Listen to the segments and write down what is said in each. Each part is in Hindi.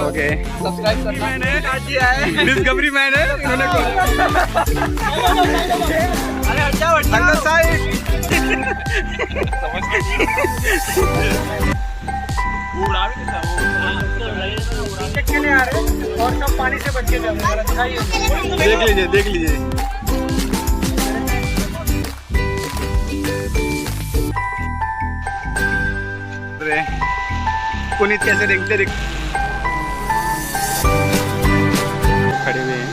ओके सब्सक्राइब करना। मैंने आज ही आया डिस्कवरी मैन है इन्होंने को। अरे हट जाओ अंकल साहब। उड़ा भी के लिए आ रहे और सब पानी से बच के जा रहे हैं। देख लीजिए देख लीजिए। पुनीत कैसे देखते खड़े हुए हैं।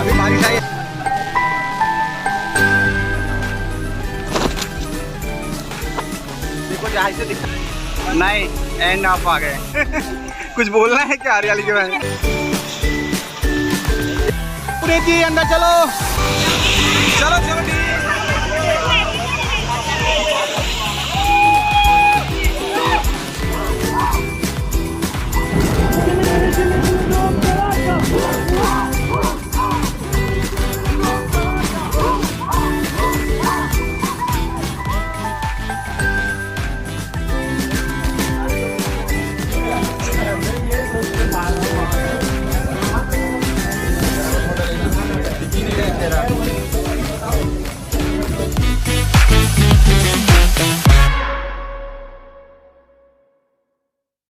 अभी बारिश आई। देखो जहाज से दिखा नहीं एंड आप आ गए। कुछ बोलना है क्या हरियाली के बारे में? पुनीत जी अंदर चलो चलो चलो।